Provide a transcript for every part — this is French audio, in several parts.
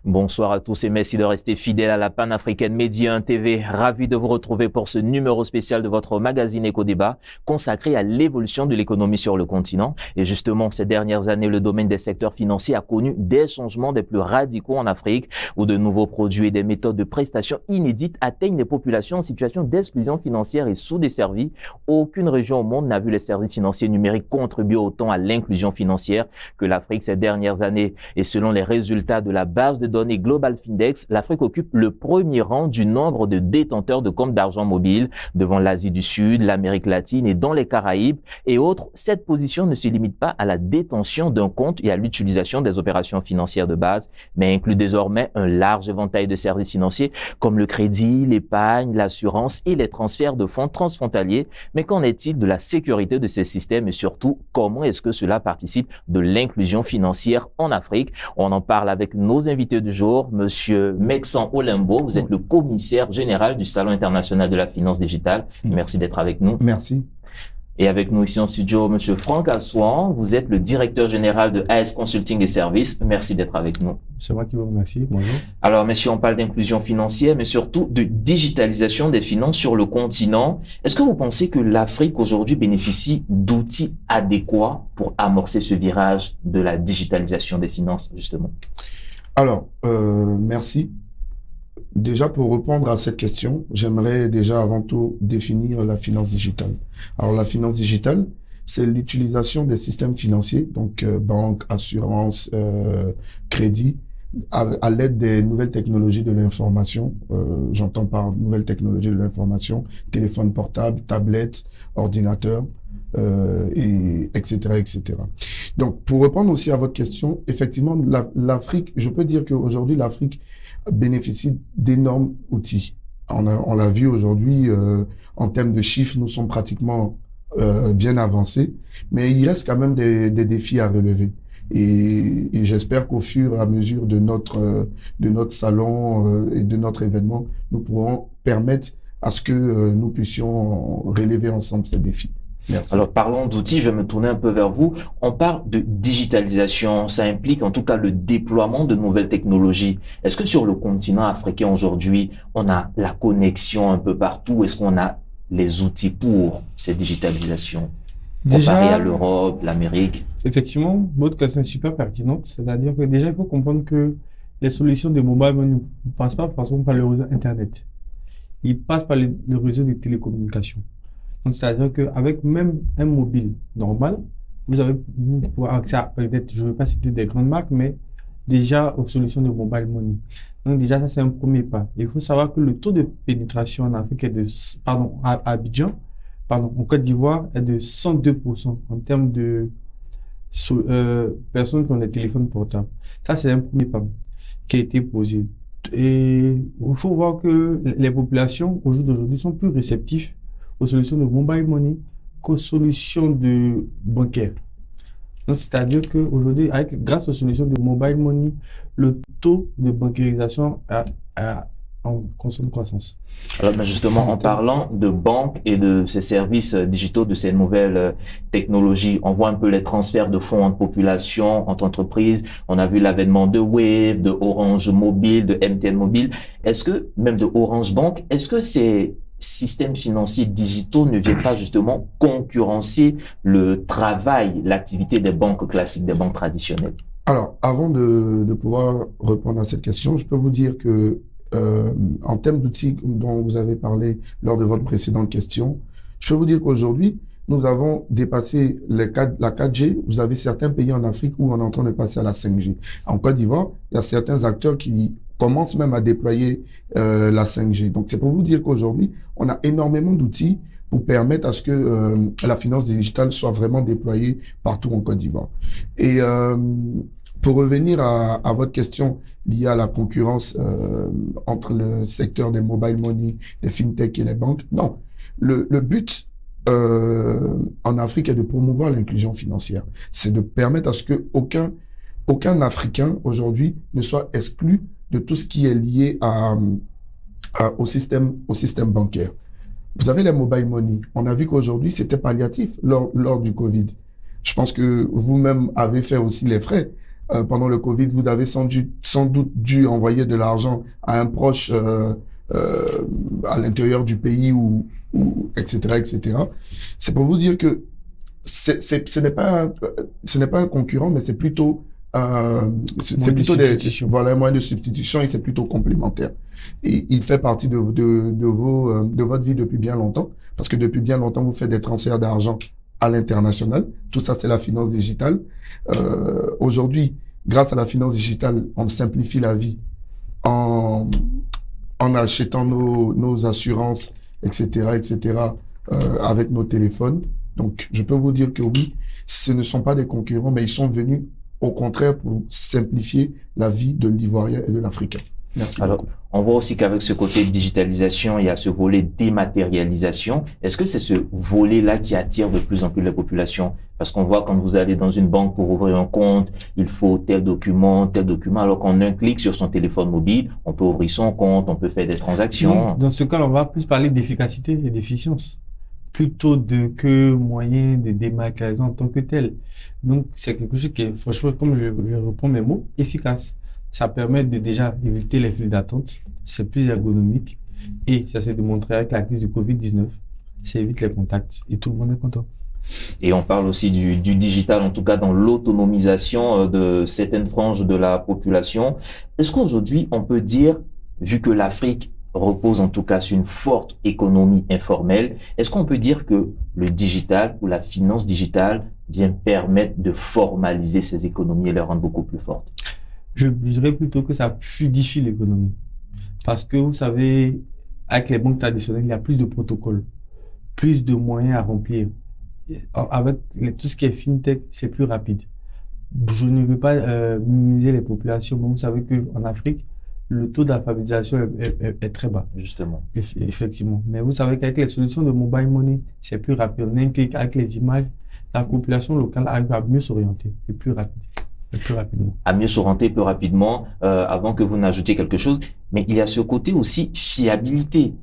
Bonsoir à tous et merci de rester fidèles à la panafricaine Média 1 TV. Ravi de vous retrouver pour ce numéro spécial de votre magazine Éco-Débat consacré à l'évolution de l'économie sur le continent. Et justement, ces dernières années, le domaine des secteurs financiers a connu des changements des plus radicaux en Afrique où de nouveaux produits et des méthodes de prestation inédites atteignent les populations en situation d'exclusion financière et sous-desservies. Aucune région au monde n'a vu les services financiers numériques contribuer autant à l'inclusion financière que l'Afrique ces dernières années. Et selon les résultats de la base de données Global Findex, l'Afrique occupe le premier rang du nombre de détenteurs de comptes d'argent mobile devant l'Asie du Sud, l'Amérique latine et dans les Caraïbes et autres. Cette position ne se limite pas à la détention d'un compte et à l'utilisation des opérations financières de base, mais inclut désormais un large éventail de services financiers comme le crédit, l'épargne, l'assurance et les transferts de fonds transfrontaliers. Mais qu'en est-il de la sécurité de ces systèmes et surtout, comment est-ce que cela participe de l'inclusion financière en Afrique? On en parle avec nos invités du jour, Monsieur Meksan Olembo, vous êtes le commissaire général du Salon international de la finance digitale. Merci d'être avec nous. Merci. Et avec nous ici en studio, Monsieur Franck Assouan, vous êtes le directeur général de AS Consulting et Services. Merci d'être avec nous. C'est moi qui vous remercie. Bonjour. Alors, messieurs, on parle d'inclusion financière, mais surtout de digitalisation des finances sur le continent. Est-ce que vous pensez que l'Afrique aujourd'hui bénéficie d'outils adéquats pour amorcer ce virage de la digitalisation des finances, justement? Alors, merci. Déjà, pour répondre à cette question, j'aimerais déjà avant tout définir la finance digitale. Alors, la finance digitale, c'est l'utilisation des systèmes financiers, donc banque, assurance, crédit, à l'aide des nouvelles technologies de l'information. J'entends par nouvelles technologies de l'information, téléphone portable, tablette, ordinateur, etc., etc. Donc, pour répondre aussi à votre question, effectivement, l'Afrique, je peux dire qu'aujourd'hui, l'Afrique bénéficie d'énormes outils. On l'a vu aujourd'hui, en termes de chiffres, nous sommes pratiquement bien avancés, mais il reste quand même des défis à relever. Et j'espère qu'au fur et à mesure de notre salon et de notre événement, nous pourrons permettre à ce que nous puissions relever ensemble ces défis. Merci. Alors, parlons d'outils, je vais me tourner un peu vers vous. On parle de digitalisation, ça implique en tout cas le déploiement de nouvelles technologies. Est-ce que sur le continent africain aujourd'hui, on a la connexion un peu partout? Est-ce qu'on a les outils pour cette digitalisation comparé à l'Europe, l'Amérique? Effectivement, votre question est super pertinente. C'est-à-dire que déjà, il faut comprendre que les solutions de mobile money ne passent pas forcément par le réseau Internet. Ils passent par le réseau de télécommunications. Donc, c'est-à-dire qu'avec même un mobile normal, vous pouvez accès à, peut-être, je ne vais pas citer des grandes marques, mais déjà aux solutions de mobile money. Donc, déjà, ça, c'est un premier pas. Il faut savoir que le taux de pénétration en Afrique est à Abidjan, en Côte d'Ivoire, est de 102% en termes de personnes qui ont des téléphones portables. Ça, c'est un premier pas qui a été posé. Et il faut voir que les populations, au jour d'aujourd'hui, sont plus réceptives aux solutions de mobile money qu'aux solutions de bancaires. Donc, c'est-à-dire qu'aujourd'hui, grâce aux solutions de mobile money, le taux de bancarisation a en constante croissance. Alors, ben justement, en parlant de banques et de ces services digitaux, de ces nouvelles technologies, on voit un peu les transferts de fonds entre populations, entre entreprises. On a vu l'avènement de Wave, de Orange Mobile, de MTN Mobile. Est-ce que, même de Orange Bank, est-ce que ces systèmes financiers digitaux ne viennent pas justement concurrencer le travail, l'activité des banques classiques, des banques traditionnelles? Alors, avant de pouvoir répondre à cette question, je peux vous dire que en termes d'outils dont vous avez parlé lors de votre précédente question, je peux vous dire qu'aujourd'hui, nous avons dépassé la 4G. Vous avez certains pays en Afrique où on est en train de passer à la 5G. En Côte d'Ivoire, il y a certains acteurs qui commencent même à déployer la 5G. Donc, c'est pour vous dire qu'aujourd'hui, on a énormément d'outils pour permettre à ce que la finance digitale soit vraiment déployée partout en Côte d'Ivoire. Et pour revenir à votre question liée à la concurrence entre le secteur des mobile money, les fintech et les banques, non. Le but en Afrique est de promouvoir l'inclusion financière. C'est de permettre à ce que aucun Africain aujourd'hui ne soit exclu de tout ce qui est lié au système bancaire. Vous avez les mobile money. On a vu qu'aujourd'hui, c'était palliatif lors du Covid. Je pense que vous-même avez fait aussi les frais pendant le Covid, vous avez sans doute dû envoyer de l'argent à un proche à l'intérieur du pays ou etc., etc. C'est pour vous dire que ce n'est pas un concurrent, mais c'est plutôt c'est plutôt voilà, un moyen de substitution et c'est plutôt complémentaire. Et il fait partie de votre vie depuis bien longtemps, parce que depuis bien longtemps, vous faites des transferts d'argent à l'international. Tout ça, c'est la finance digitale. Aujourd'hui, grâce à la finance digitale, on simplifie la vie en achetant nos assurances, etc., avec nos téléphones. Donc, je peux vous dire que oui, ce ne sont pas des concurrents, mais ils sont venus au contraire pour simplifier la vie de l'Ivoirien et de l'Africain. Merci. Alors, on voit aussi qu'avec ce côté digitalisation, il y a ce volet dématérialisation. Est-ce que c'est ce volet-là qui attire de plus en plus les populations? Parce qu'on voit quand vous allez dans une banque pour ouvrir un compte, il faut tel document, alors qu'en un clic sur son téléphone mobile, on peut ouvrir son compte, on peut faire des transactions. Dans ce cas, on va plus parler d'efficacité et d'efficience, plutôt que moyen de dématérialisation en tant que tel. Donc, c'est quelque chose qui est, franchement, comme je reprends mes mots, efficace. Ça permet de déjà éviter les files d'attente, c'est plus ergonomique et ça s'est démontré avec la crise du Covid-19, ça évite les contacts et tout le monde est content. Et on parle aussi du digital, en tout cas dans l'autonomisation de certaines franges de la population. Est-ce qu'aujourd'hui, on peut dire, vu que l'Afrique repose en tout cas sur une forte économie informelle, est-ce qu'on peut dire que le digital ou la finance digitale vient permettre de formaliser ces économies et les rendre beaucoup plus fortes? Je dirais plutôt que ça fluidifie l'économie. Parce que vous savez, avec les banques traditionnelles, il y a plus de protocoles, plus de moyens à remplir. Avec tout ce qui est fintech, c'est plus rapide. Je ne veux pas minimiser les populations, mais vous savez qu'en Afrique, le taux d'alphabétisation est très bas. Justement. Effectivement. Mais vous savez qu'avec les solutions de mobile money, c'est plus rapide. On a un clic avec les images, la population locale arrive à mieux s'orienter et plus rapide. Plus rapidement. À mieux s'orienter plus rapidement, avant que vous n'ajoutiez quelque chose. Mais il y a ce côté aussi fiabilité.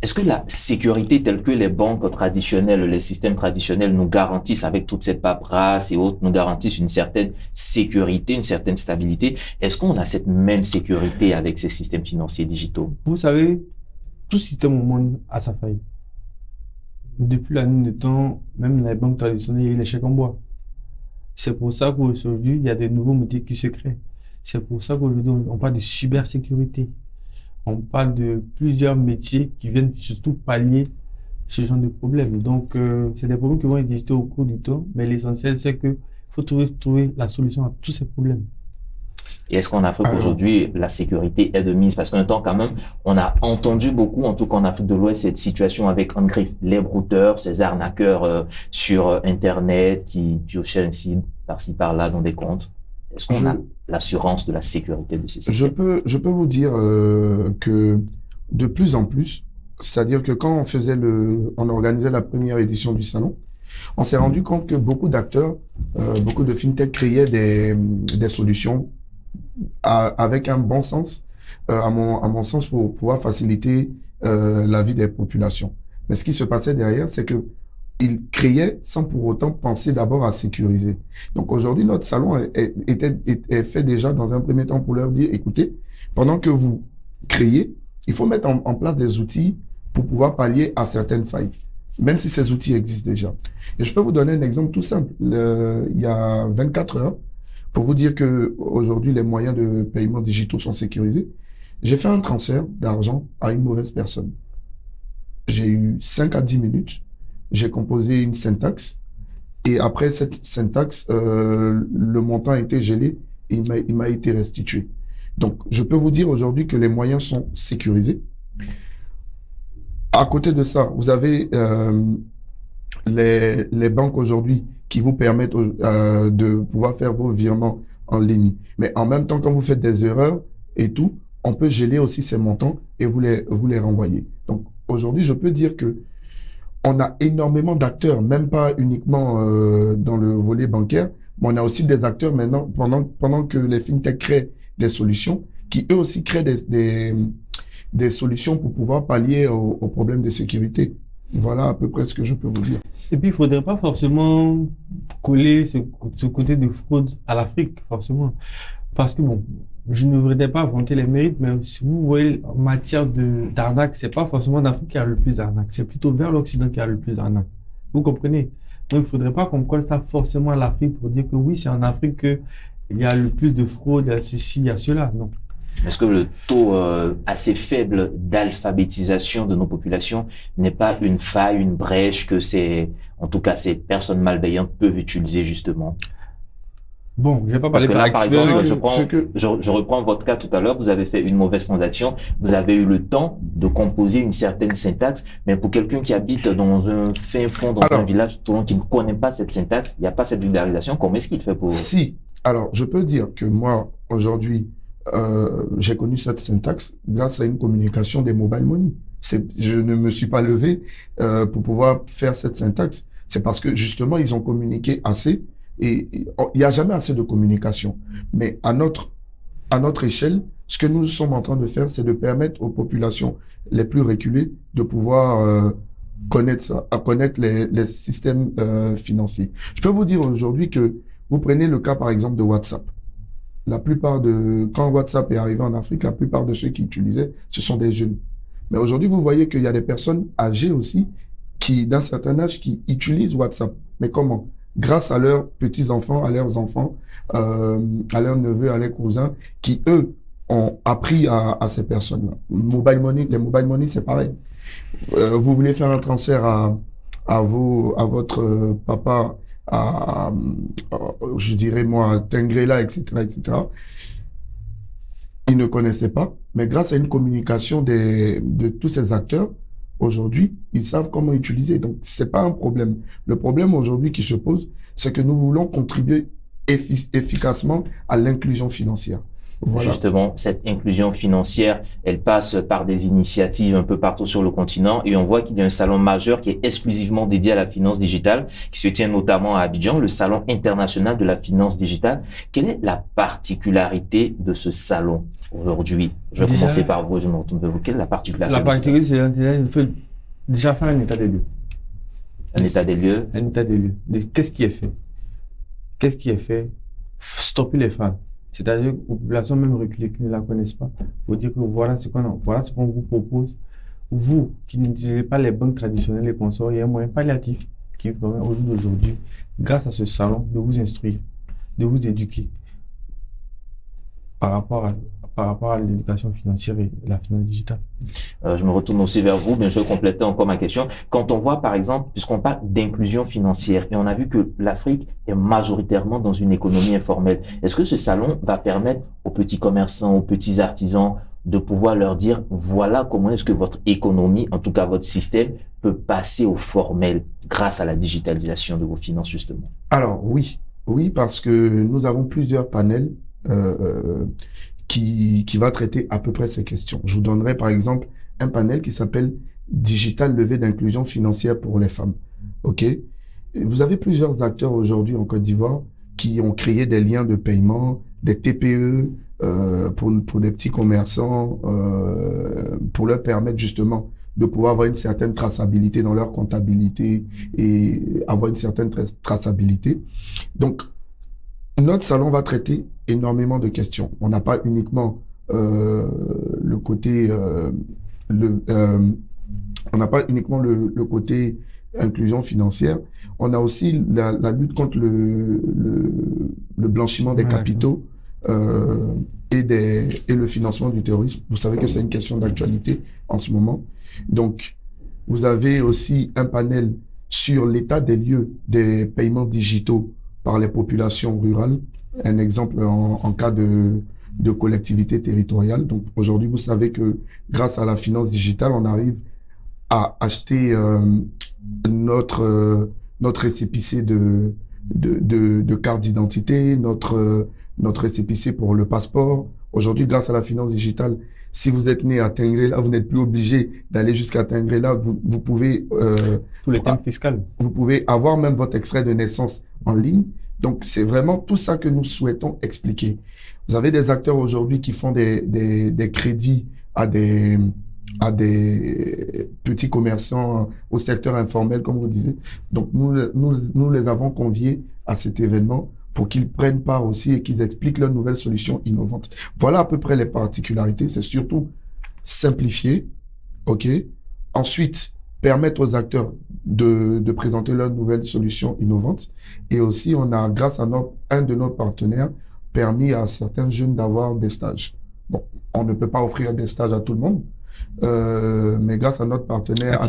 Est-ce que la sécurité telle que les banques traditionnelles, les systèmes traditionnels nous garantissent avec toute cette paperasse et autres, nous garantissent une certaine sécurité, une certaine stabilité? Est-ce qu'on a cette même sécurité avec ces systèmes financiers digitaux? Vous savez, tout système au monde a sa faille. Depuis la nuit de temps, même les banques traditionnelles, il y a les chèques en bois. C'est pour ça qu'aujourd'hui, il y a des nouveaux métiers qui se créent. C'est pour ça qu'aujourd'hui, on parle de cybersécurité. On parle de plusieurs métiers qui viennent surtout pallier ce genre de problèmes. Donc, c'est des problèmes qui vont exister au cours du temps, mais l'essentiel, c'est qu'il faut trouver la solution à tous ces problèmes. Et est-ce qu'en Afrique aujourd'hui, la sécurité est de mise? Parce qu'un temps, quand même, on a entendu beaucoup, en tout cas en Afrique de l'Ouest, cette situation avec en griffe les brouteurs, ces arnaqueurs sur Internet qui piochaient ainsi par-ci par-là dans des comptes. Est-ce qu'on a l'assurance de la sécurité de ces systèmes? Je peux vous dire que de plus en plus, c'est-à-dire que quand on organisait la première édition du salon, on s'est rendu compte que beaucoup d'acteurs, beaucoup de fintech créaient des solutions avec un bon sens, à mon sens, pour pouvoir faciliter la vie des populations. Mais ce qui se passait derrière, c'est que ils créaient sans pour autant penser d'abord à sécuriser. Donc aujourd'hui, notre salon est fait déjà dans un premier temps pour leur dire, écoutez, pendant que vous créez, il faut mettre en place des outils pour pouvoir pallier à certaines failles, même si ces outils existent déjà. Et je peux vous donner un exemple tout simple. Il y a 24 heures, pour vous dire que aujourd'hui les moyens de paiement digitaux sont sécurisés, j'ai fait un transfert d'argent à une mauvaise personne. J'ai eu 5 à 10 minutes. J'ai composé une syntaxe et après cette syntaxe, le montant a été gelé et il m'a été restitué. Donc, je peux vous dire aujourd'hui que les moyens sont sécurisés. À côté de ça, vous avez les banques aujourd'hui qui vous permettent de pouvoir faire vos virements en ligne. Mais en même temps, quand vous faites des erreurs et tout, on peut geler aussi ces montants et vous les renvoyer. Donc, aujourd'hui, je peux dire que on a énormément d'acteurs, même pas uniquement dans le volet bancaire, mais on a aussi des acteurs maintenant, pendant que les fintech créent des solutions, qui eux aussi créent des solutions pour pouvoir pallier aux problèmes de sécurité. Voilà à peu près ce que je peux vous dire. Et puis, il faudrait pas forcément coller ce côté de fraude à l'Afrique, forcément. Parce que bon, je ne voudrais pas vanter les mérites, mais si vous voyez en matière d'arnaque, c'est pas forcément l'Afrique qui a le plus d'arnaque, c'est plutôt vers l'Occident qui a le plus d'arnaque. Vous comprenez? Donc, il faudrait pas qu'on colle ça forcément à l'Afrique pour dire que oui, c'est en Afrique qu'il y a le plus de fraude, il y a ceci, il y a cela. Non. Est-ce que le taux assez faible d'alphabétisation de nos populations n'est pas une faille, une brèche que en tout cas, ces personnes malveillantes peuvent utiliser justement? Bon, je vais pas Parce parler que là, par exemple, que- je reprends votre cas tout à l'heure, vous avez fait une mauvaise transaction, vous avez eu le temps de composer une certaine syntaxe, mais pour quelqu'un qui habite dans un fin fond, dans un village, qui ne connaît pas cette syntaxe, il n'y a pas cette vulgarisation, comment est-ce qu'il fait pour... Si, alors je peux dire que moi, aujourd'hui, j'ai connu cette syntaxe grâce à une communication des mobile money. Je ne me suis pas levé pour pouvoir faire cette syntaxe. C'est parce que justement, ils ont communiqué assez et il n'y a jamais assez de communication. Mais à notre échelle, ce que nous sommes en train de faire, c'est de permettre aux populations les plus reculées de pouvoir connaître les systèmes financiers. Je peux vous dire aujourd'hui que vous prenez le cas par exemple de WhatsApp. Quand WhatsApp est arrivé en Afrique, la plupart de ceux qui utilisaient, ce sont des jeunes. Mais aujourd'hui, vous voyez qu'il y a des personnes âgées aussi, d'un certain âge, qui utilisent WhatsApp. Mais comment? Grâce à leurs petits-enfants, à leurs enfants, à leurs neveux, à leurs cousins, qui, eux, ont appris à ces personnes-là. Les mobile money, c'est pareil. Vous voulez faire un transfert à votre papa, je dirais moi, Tengrela, etc., etc. Ils ne connaissaient pas, mais grâce à une communication de tous ces acteurs, aujourd'hui, ils savent comment utiliser. Donc, c'est pas un problème. Le problème aujourd'hui qui se pose, c'est que nous voulons contribuer efficacement à l'inclusion financière. Voilà. Justement, cette inclusion financière, elle passe par des initiatives un peu partout sur le continent et on voit qu'il y a un salon majeur qui est exclusivement dédié à la finance digitale, qui se tient notamment à Abidjan, le Salon international de la finance digitale. Quelle est la particularité de ce salon aujourd'hui? Je vais commencer par vous, je me retourne vers vous. Quelle est la particularité? La particularité, c'est il faut déjà faire un état des lieux. Un état des lieux? Un état des lieux. Qu'est-ce qui est fait? Qu'est-ce qui est fait? Stopper les fraudes. C'est-à-dire aux populations même reculées qui ne la connaissent pas, pour dire que voilà ce qu'on vous propose. Vous qui n'utilisez pas les banques traditionnelles, les consorts, il y a un moyen palliatif qui vous permet au jour d'aujourd'hui, grâce à ce salon, de vous instruire, de vous éduquer par rapport à l'éducation financière et la finance digitale. Je me retourne aussi vers vous, mais je vais compléter encore ma question. Quand on voit, par exemple, puisqu'on parle d'inclusion financière, et on a vu que l'Afrique est majoritairement dans une économie informelle, est-ce que ce salon va permettre aux petits commerçants, aux petits artisans, de pouvoir leur dire, voilà comment est-ce que votre économie, en tout cas votre système, peut passer au formel grâce à la digitalisation de vos finances, justement? Alors, oui, parce que nous avons plusieurs panels qui va traiter à peu près ces questions. Je vous donnerai par exemple un panel qui s'appelle Digital levée d'inclusion financière pour les femmes. OK? Vous avez plusieurs acteurs aujourd'hui en Côte d'Ivoire qui ont créé des liens de paiement, des TPE pour les petits commerçants, pour leur permettre justement de pouvoir avoir une certaine traçabilité dans leur comptabilité et avoir une certaine traçabilité. Donc, notre salon va traiter énormément de questions. On n'a pas uniquement le côté inclusion financière. On a aussi la lutte contre le blanchiment des capitaux et le financement du terrorisme. Vous savez que c'est une question d'actualité en ce moment. Donc, vous avez aussi un panel sur l'état des lieux des paiements digitaux par les populations rurales. Un exemple en cas de collectivité territoriale. Donc aujourd'hui, vous savez que grâce à la finance digitale, on arrive à acheter notre récépissé de carte d'identité, notre récépissé pour le passeport. Aujourd'hui, grâce à la finance digitale, si vous êtes né à Tengrela, vous n'êtes plus obligé d'aller jusqu'à Tengrela. Vous pouvez tous les thèmes fiscaux. Vous pouvez avoir même votre extrait de naissance en ligne. Donc, c'est vraiment tout ça que nous souhaitons expliquer. Vous avez des acteurs aujourd'hui qui font des crédits à des à des petits commerçants au secteur informel, comme vous disiez. Donc, nous les avons conviés à cet événement pour qu'ils prennent part aussi et qu'ils expliquent leurs nouvelles solutions innovantes. Voilà à peu près les particularités. C'est surtout simplifier, OK? Ensuite, permettre aux acteurs de présenter leurs nouvelles solutions innovantes. Et aussi, on a, grâce à un de nos partenaires, permis à certains jeunes d'avoir des stages. Bon, on ne peut pas offrir des stages à tout le monde, mais grâce à notre partenaire,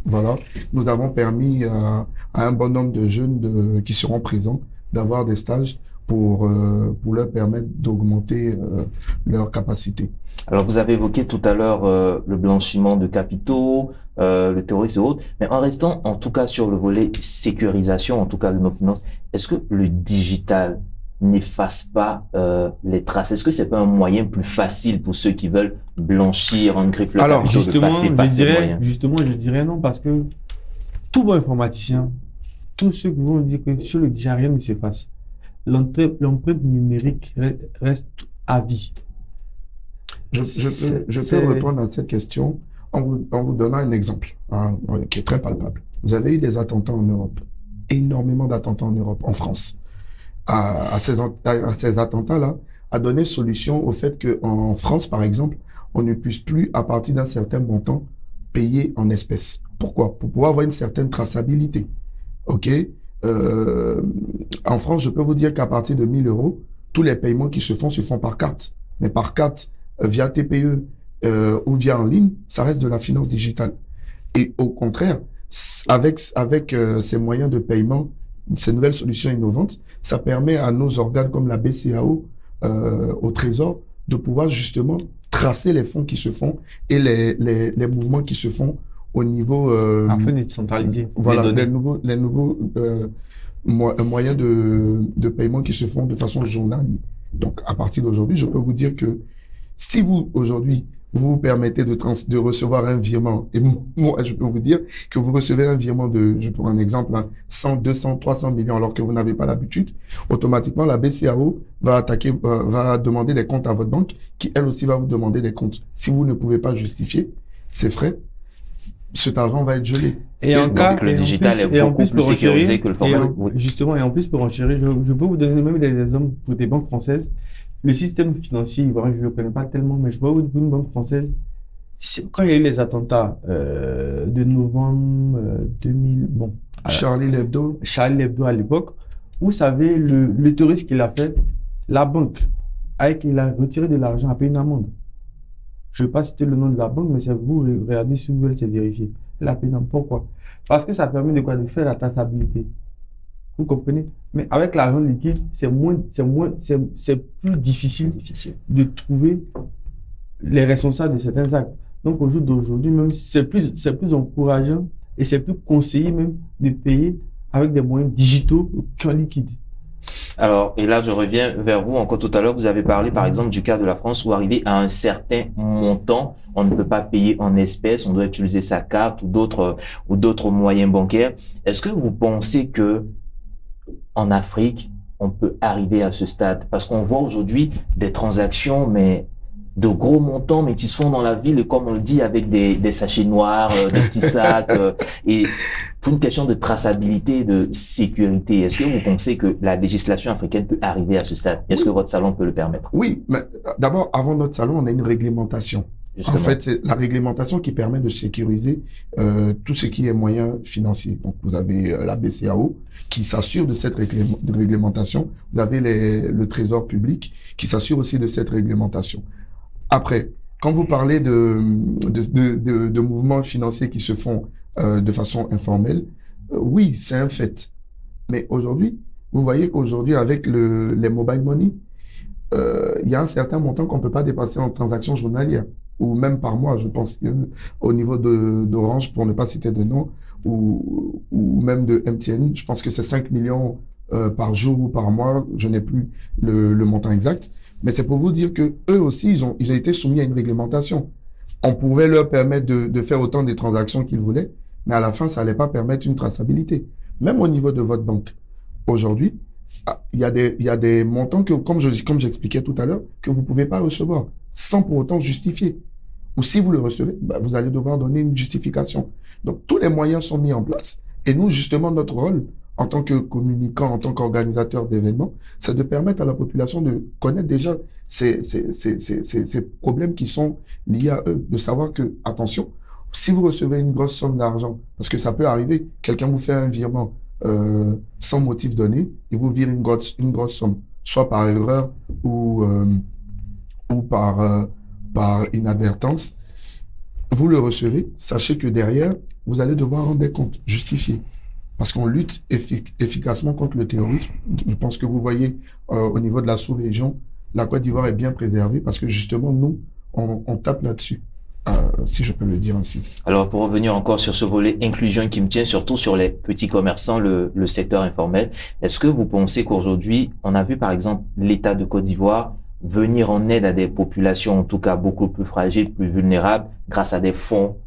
voilà, nous avons permis à un bon nombre de jeunes qui seront présents d'avoir des stages pour leur permettre d'augmenter leurs capacités. Alors, vous avez évoqué tout à l'heure le blanchiment de capitaux, le terrorisme et autres, mais en restant en tout cas sur le volet sécurisation, en tout cas de nos finances, est-ce que le digital n'efface pas les traces? Est-ce que c'est pas un moyen plus facile pour ceux qui veulent blanchir en griffe le capitaux de passer par ces moyens? Justement, je dirais non, parce que tout bon informaticien, tous ceux qui vont dire que sur le digital, rien ne s'efface. L'empreinte numérique reste à vie. Je peux répondre à cette question en vous donnant un exemple qui est très palpable. Vous avez eu des attentats en Europe, énormément d'attentats en Europe, en France. À ces attentats-là, a donné solution au fait qu'en France, par exemple, on ne puisse plus, à partir d'un certain montant, payer en espèces. Pourquoi? Pour pouvoir avoir une certaine traçabilité. OK? En France, je peux vous dire qu'à partir de 1 000 €, tous les paiements qui se font par carte. Mais par carte, via TPE ou via en ligne, ça reste de la finance digitale. Et au contraire, avec ces moyens de paiement, ces nouvelles solutions innovantes, ça permet à nos organes comme la BCAO, au Trésor, de pouvoir justement tracer les fonds qui se font et les mouvements qui se font au niveau... afin d'être centralisé. Voilà, les nouveaux moyens de paiement qui se font de façon journalière. Donc, à partir d'aujourd'hui, je peux vous dire que si vous, aujourd'hui, vous permettez de recevoir un virement, et moi, je peux vous dire que vous recevez un virement je prends un exemple, 100, 200, 300 millions, alors que vous n'avez pas l'habitude, automatiquement, la BCAO va demander des comptes à votre banque, qui, elle aussi, va vous demander des comptes. Si vous ne pouvez pas justifier ces frais, cet argent va être gelé. Et donc, le digital est beaucoup plus sécurisé que le formel. Justement, et en plus, pour enchérir, je peux vous donner même des exemples pour des banques françaises. Le système financier ivoirien, je ne le connais pas tellement, mais je vois une banque française. Quand il y a eu les attentats de novembre 2000, Charlie Hebdo à l'époque, vous savez, le terroriste qu'il a fait, la banque, il a retiré de l'argent, a payé une amende. Je ne vais pas citer le nom de la banque, mais c'est vous regardez sur Google, c'est vérifié. Elle a payé une amende. Pourquoi? Parce que ça permet de quoi? De faire la traçabilité. Vous comprenez? Mais avec l'argent liquide, c'est plus difficile de trouver les responsables de certains actes. Donc, au jour d'aujourd'hui, même, c'est plus encourageant et c'est plus conseillé même de payer avec des moyens digitaux qu'en liquide. Alors, et là, je reviens vers vous. Encore tout à l'heure, vous avez parlé, par exemple, du cas de la France où arrivé à un certain montant, on ne peut pas payer en espèces, on doit utiliser sa carte ou d'autres moyens bancaires. Est-ce que vous pensez que en Afrique, on peut arriver à ce stade? Parce qu'on voit aujourd'hui des transactions, mais de gros montants, mais qui se font dans la ville, comme on le dit, avec des sachets noirs, des petits sacs, et pour une question de traçabilité, de sécurité. Est-ce que vous pensez que la législation africaine peut arriver à ce stade? Est-ce que votre salon peut le permettre? Oui, mais d'abord, avant notre salon, on a une réglementation. Justement. En fait, c'est la réglementation qui permet de sécuriser tout ce qui est moyens financiers. Donc, vous avez la BCAO qui s'assure de cette réglementation. Vous avez le Trésor public qui s'assure aussi de cette réglementation. Après, quand vous parlez de mouvements financiers qui se font de façon informelle, oui, c'est un fait. Mais aujourd'hui, vous voyez qu'aujourd'hui, avec les mobile money, il y a un certain montant qu'on ne peut pas dépasser en transactions journalières, ou même par mois, je pense, au niveau d'Orange, pour ne pas citer de nom, ou même de MTN, je pense que c'est 5 millions par jour ou par mois, je n'ai plus le montant exact. Mais c'est pour vous dire que eux aussi, ils ont été soumis à une réglementation. On pouvait leur permettre de faire autant de transactions qu'ils voulaient, mais à la fin, ça n'allait pas permettre une traçabilité. Même au niveau de votre banque. Aujourd'hui, il y a des montants que, comme j'expliquais tout à l'heure, que vous ne pouvez pas recevoir sans pour autant justifier. ou si vous le recevez, vous allez devoir donner une justification. Donc, tous les moyens sont mis en place. Et nous, justement, notre rôle, en tant que communicant, en tant qu'organisateur d'événements, c'est de permettre à la population de connaître déjà ces problèmes qui sont liés à eux, de savoir que, attention, si vous recevez une grosse somme d'argent, parce que ça peut arriver, quelqu'un vous fait un virement sans motif donné, il vous vire une grosse somme, soit par erreur ou par inadvertance, vous le recevez, sachez que derrière, vous allez devoir rendre des comptes, justifier. Parce qu'on lutte efficacement contre le terrorisme. Je pense que vous voyez au niveau de la sous-région, la Côte d'Ivoire est bien préservée parce que justement, nous, on tape là-dessus, si je peux le dire ainsi. Alors, pour revenir encore sur ce volet inclusion qui me tient surtout sur les petits commerçants, le secteur informel, est-ce que vous pensez qu'aujourd'hui, on a vu par exemple l'État de Côte d'Ivoire venir en aide à des populations, en tout cas beaucoup plus fragiles, plus vulnérables, grâce à des fonds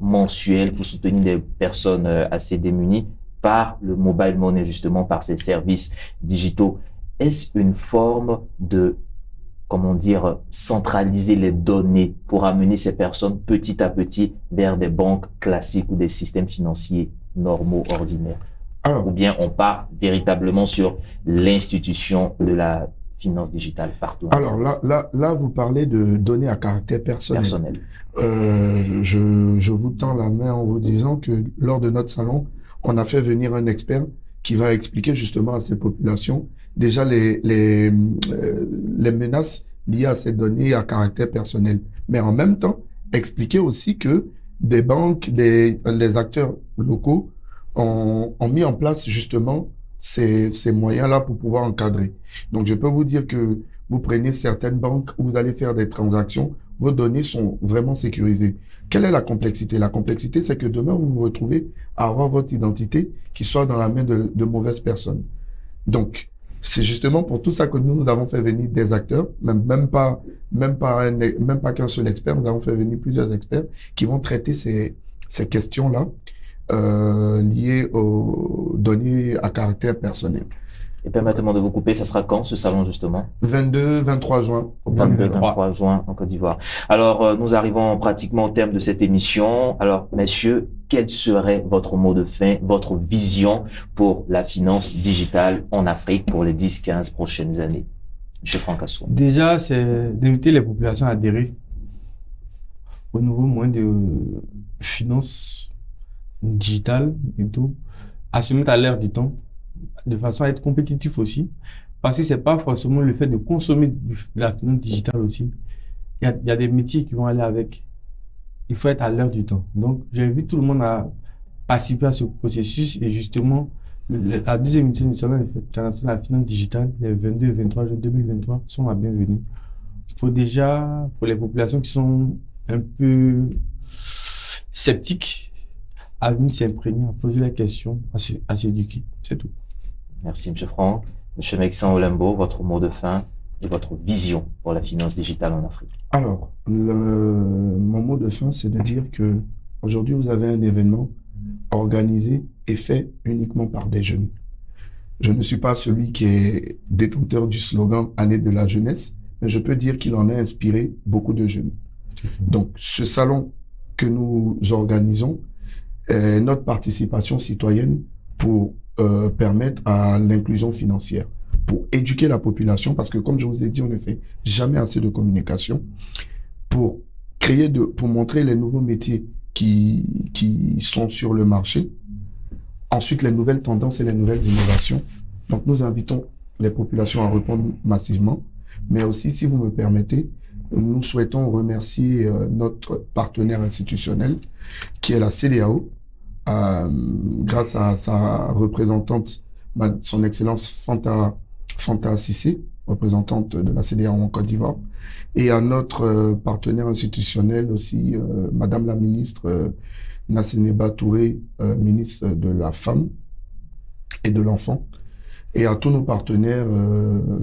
mensuels pour soutenir des personnes assez démunies par le mobile money, justement, par ces services digitaux. Est-ce une forme de, comment dire, centraliser les données pour amener ces personnes petit à petit vers des banques classiques ou des systèmes financiers normaux, ordinaires? Ou bien on part véritablement sur l'institution de la finance digitale partout? Alors là, vous parlez de données à caractère personnel. Je vous tends la main en vous disant que lors de notre salon, on a fait venir un expert qui va expliquer justement à ces populations déjà les menaces liées à ces données à caractère personnel. Mais en même temps, expliquer aussi que des banques, les acteurs locaux ont mis en place justement ces moyens-là pour pouvoir encadrer. Donc, je peux vous dire que vous prenez certaines banques où vous allez faire des transactions, vos données sont vraiment sécurisées. Quelle est la complexité? La complexité, c'est que demain, vous vous retrouvez à avoir votre identité qui soit dans la main de mauvaises personnes. Donc, c'est justement pour tout ça que nous avons fait venir des acteurs, même pas qu'un seul expert, nous avons fait venir plusieurs experts qui vont traiter ces questions-là liées aux données à caractère personnel. Et permettez-moi de vous couper, ça sera quand ce salon justement? 22-23 juin. 22-23 juin en Côte d'Ivoire. Alors, nous arrivons pratiquement au terme de cette émission. Alors, messieurs, quel serait votre mot de fin, votre vision pour la finance digitale en Afrique pour les 10-15 prochaines années? Monsieur Franck Assou. Déjà, c'est d'inviter les populations à adhérer au nouveau moyen de finance digitale et tout, à se mettre à l'heure du temps, de façon à être compétitif aussi, parce que c'est pas forcément le fait de consommer de la finance digitale aussi. Il y a des métiers qui vont aller avec. Il faut être à l'heure du temps. Donc, j'invite tout le monde à participer à ce processus et justement, la deuxième édition du Salon international de la finance digitale, les 22 et 23 juin 2023, sont la bienvenue. Pour les populations qui sont un peu sceptiques, à venir s'imprégner, à poser la question, à s'éduquer. C'est tout. Merci, M. Franck. M. Meksan Olembo, votre mot de fin et votre vision pour la finance digitale en Afrique. Alors, mon mot de fin, c'est de dire que aujourd'hui, vous avez un événement organisé et fait uniquement par des jeunes. Je ne suis pas celui qui est détenteur du slogan « Année de la jeunesse », mais je peux dire qu'il en a inspiré beaucoup de jeunes. Donc, ce salon que nous organisons est notre participation citoyenne pour permettre à l'inclusion financière, pour éduquer la population, parce que comme je vous ai dit, on ne fait jamais assez de communication, pour montrer les nouveaux métiers qui sont sur le marché, ensuite les nouvelles tendances et les nouvelles innovations. Donc nous invitons les populations à répondre massivement, mais aussi, si vous me permettez, nous souhaitons remercier notre partenaire institutionnel, qui est la CEDEAO, grâce à sa représentante, son Excellence Fanta Cissé, représentante de la CEDEAO en Côte d'Ivoire, et à notre partenaire institutionnel aussi, Madame la ministre Nasseneba Touré, ministre de la Femme et de l'Enfant, et à tous nos partenaires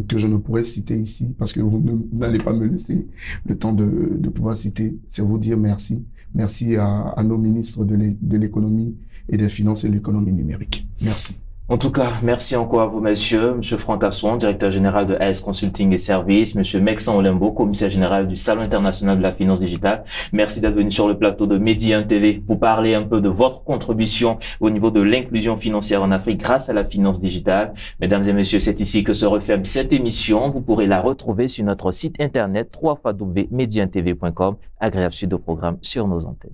que je ne pourrais citer ici, parce que vous n'allez pas me laisser le temps de pouvoir citer, c'est vous dire merci. Merci à nos ministres de l'économie et des finances et de l'économie numérique. Merci. En tout cas, merci encore à vous, messieurs. Monsieur Franck Assouan, directeur général de AS Consulting et Services. Monsieur Meksan Olembo, commissaire général du Salon international de la finance digitale. Merci d'être venu sur le plateau de Medi 1 TV pour parler un peu de votre contribution au niveau de l'inclusion financière en Afrique grâce à la finance digitale. Mesdames et messieurs, c'est ici que se referme cette émission. Vous pourrez la retrouver sur notre site internet www.medi1tv.com. Agréable suite de programme sur nos antennes.